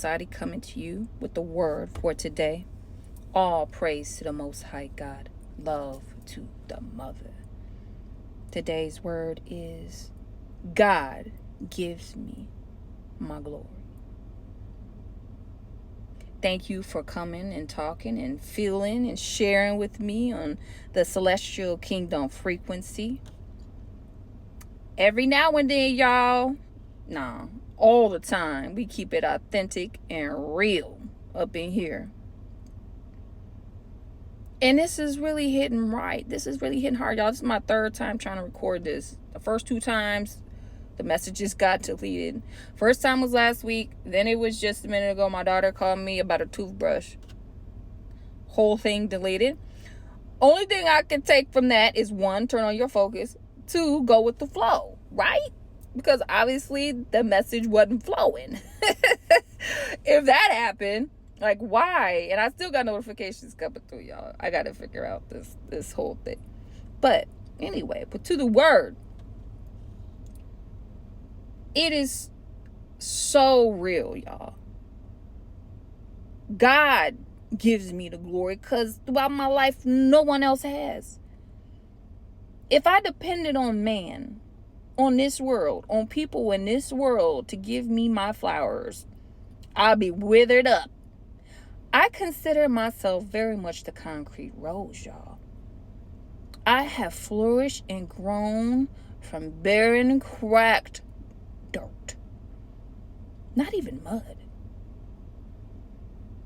Sadi coming to you with the word for today. All praise to the Most High God. Love to the Mother. Today's word is God gives me my glory. Thank you for coming and talking and feeling and sharing with me on the Celestial Kingdom frequency. Every now and then, y'all, all the time, we keep it authentic and real up in here. And this is really hitting right. This is really hitting hard, y'all. This is my third time trying to record this. The first two times, the messages got deleted. First time was last week. Then it was just a minute ago. My daughter called me about a toothbrush. Whole thing deleted. Only thing I can take from that is 1, turn on your focus. 2, go with the flow, right? Because obviously the message wasn't flowing. If that happened, like why? And I still got notifications coming through, y'all. I got to figure out this whole thing. But anyway, but to the word. It is so real, y'all. God gives me the glory because throughout my life, no one else has. If I depended on man, on this world, on people in this world to give me my flowers, I'd be withered up. I consider myself very much the concrete rose, y'all. I have flourished and grown from barren, cracked dirt. Not even mud.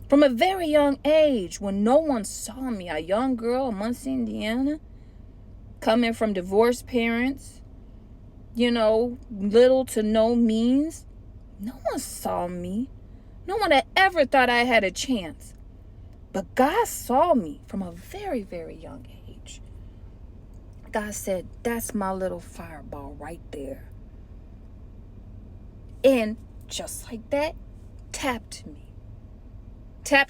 From a very young age, when no one saw me, a young girl in Muncie, Indiana, coming from divorced parents, little to no means, no one saw me. No one had ever thought I had a chance. But God saw me from a very, very young age. God said, that's my little fireball right there. And just like that, tapped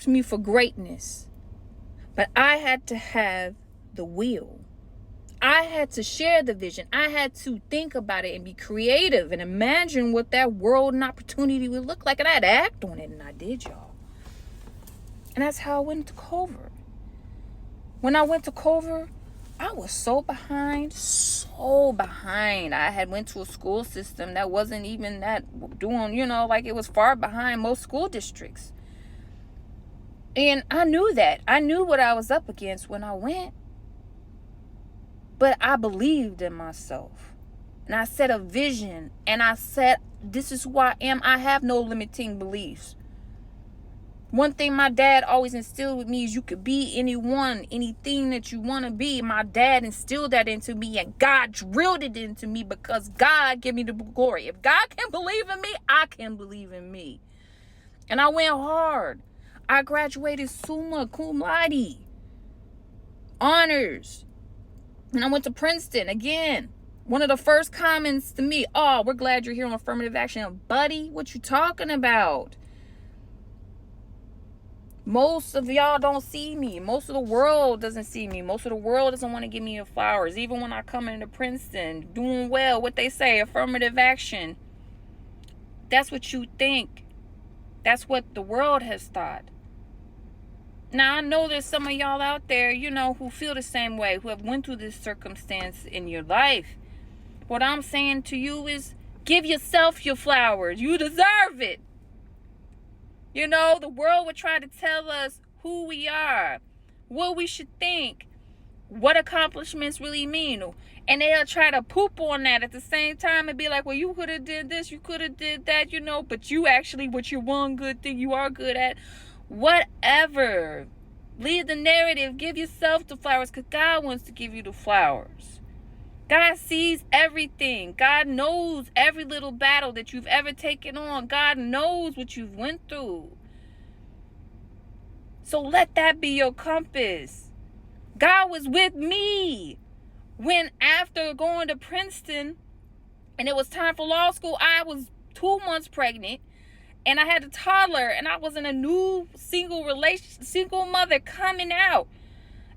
me for greatness. But I had to have the will. I had to share the vision. I had to think about it and be creative and imagine what that world and opportunity would look like. And I had to act on it, and I did, y'all. And that's how I went to Culver. When I went to Culver, I was so behind. I had went to a school system that wasn't even that doing, it was far behind most school districts. And I knew that. I knew what I was up against when I went. But I believed in myself. And I set a vision. And I said, this is who I am. I have no limiting beliefs. One thing my dad always instilled with me is you could be anyone, anything that you want to be. My dad instilled that into me, and God drilled it into me because God gave me the glory. If God can believe in me, I can believe in me. And I went hard. I graduated summa cum laude. Honors. And I went to Princeton again. One of the first comments to me, oh, we're glad you're here on affirmative action. Buddy, what you talking about? Most of y'all don't see me. Most of the world doesn't see me. Most of the world doesn't want to give me the flowers. Even when I come into Princeton, doing well, what they say, affirmative action. That's what you think. That's what the world has thought. Now, I know there's some of y'all out there, who feel the same way, who have went through this circumstance in your life. What I'm saying to you is give yourself your flowers. You deserve it. The world would try to tell us who we are, what we should think, what accomplishments really mean. And they'll try to poop on that at the same time and be like, well, you could have did this, you could have did that, but you actually, what your one good thing you are good at, whatever. Lead the narrative. Give yourself the flowers because God wants to give you the flowers. God sees everything. God knows every little battle that you've ever taken on. God knows what you've went through. So let that be your compass. God was with me when after going to Princeton and it was time for law school, I was 2 months pregnant and I had a toddler and I was in a new single mother coming out.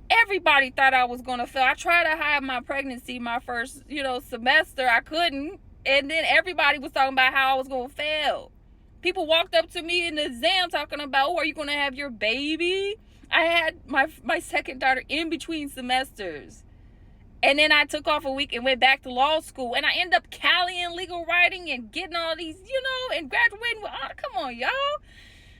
Everybody thought I was going to fail. I tried to hide my pregnancy my first, semester. I couldn't. And then everybody was talking about how I was going to fail. People walked up to me in the exam talking about, oh, are you going to have your baby? I had my second daughter in between semesters. And then I took off a week and went back to law school. And I ended up Caliing legal writing and getting all these, and graduating with honor. Come on, y'all.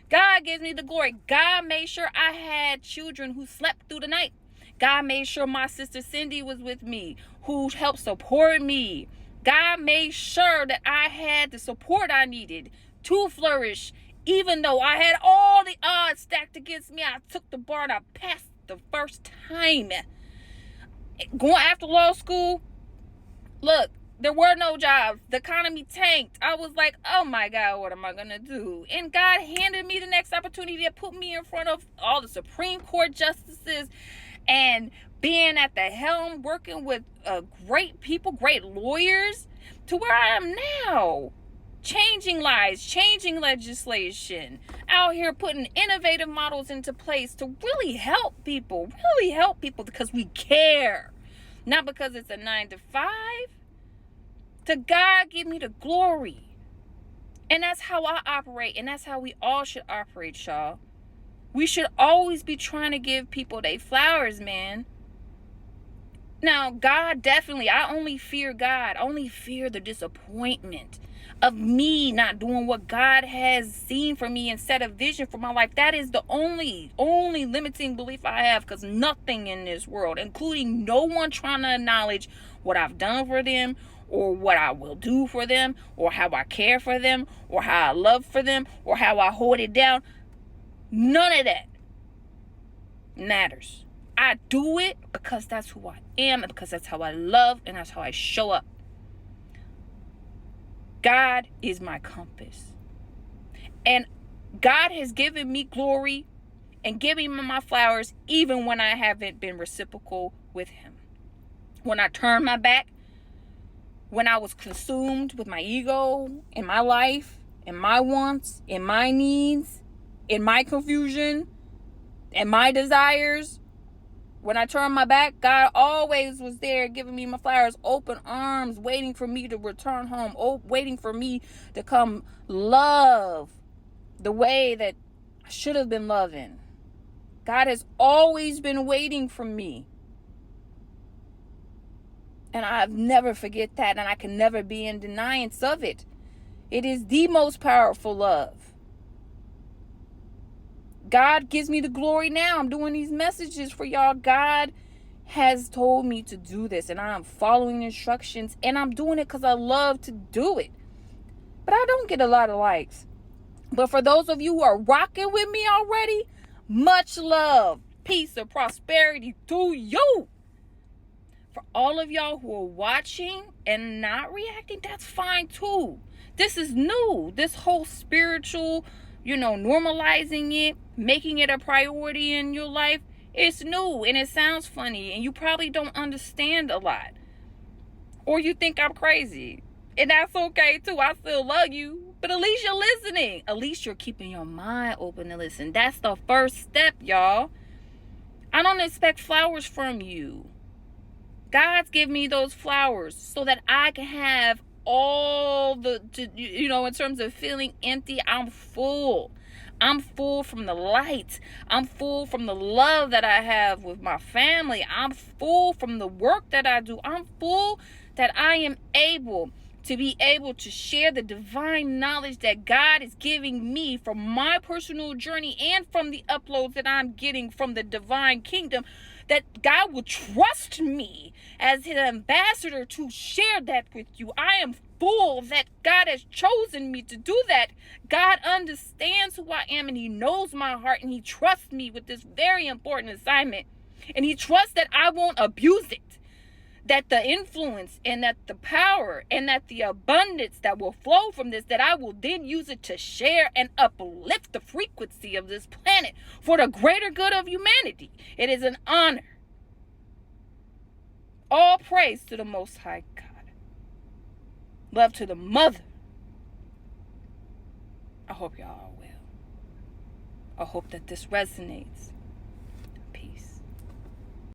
God gives me the glory. God made sure I had children who slept through the night. God made sure my sister Cindy was with me, who helped support me. God made sure that I had the support I needed to flourish. Even though I had all the odds stacked against me, I took the bar and I passed the first time. Going after law school, look, there were no jobs. The economy tanked. I was like, oh my God, what am I going to do? And God handed me the next opportunity that put me in front of all the Supreme Court justices and being at the helm, working with great people, great lawyers, to where I am now. Changing lives, changing legislation, out here putting innovative models into place to really help people because we care. Not because it's a 9 to 5. To God give me the glory. And that's how I operate, and that's how we all should operate, y'all. We should always be trying to give people their flowers, man. Now, God definitely, I only fear God. I only fear the disappointment of me not doing what God has seen for me and set a vision for my life. That is the only limiting belief I have, because nothing in this world, including no one trying to acknowledge what I've done for them or what I will do for them or how I care for them or how I love for them or how I hold it down. None of that matters. I do it because that's who I am and because that's how I love and that's how I show up. God is my compass. And God has given me glory and given me my flowers even when I haven't been reciprocal with Him. When I turned my back, when I was consumed with my ego in my life, in my wants, in my needs, in my confusion, and my desires, when I turned my back, God always was there giving me my flowers, open arms, waiting for me to return home, waiting for me to come love the way that I should have been loving. God has always been waiting for me. And I've never forget that, and I can never be in deniance of it. It is the most powerful love. God gives me the glory now. I'm doing these messages for y'all. God has told me to do this, and I'm following instructions, and I'm doing it because I love to do it. But I don't get a lot of likes. But for those of you who are rocking with me already, much love, peace, and prosperity to you. For all of y'all who are watching and not reacting, that's fine too. This is new. This whole spiritual, normalizing it, making it a priority in your life, it's new and it sounds funny and you probably don't understand a lot. Or you think I'm crazy. And that's okay too. I still love you. But at least you're listening. At least you're keeping your mind open to listen. That's the first step, y'all. I don't expect flowers from you. God's given me those flowers so that I can have all in terms of feeling empty, I'm full. I'm full from the light. I'm full from the love that I have with my family. I'm full from the work that I do. I'm full that I am able to share the divine knowledge that God is giving me from my personal journey and from the uploads that I'm getting from the divine kingdom, that God will trust me as His ambassador to share that with you. I am full that God has chosen me to do that. God understands who I am and He knows my heart and He trusts me with this very important assignment. And He trusts that I won't abuse it. That the influence and that the power and that the abundance that will flow from this, that I will then use it to share and uplift the frequency of this planet for the greater good of humanity. It is an honor. All praise to the Most High God. Love to the Mother. I hope y'all are well. I hope that this resonates. Peace.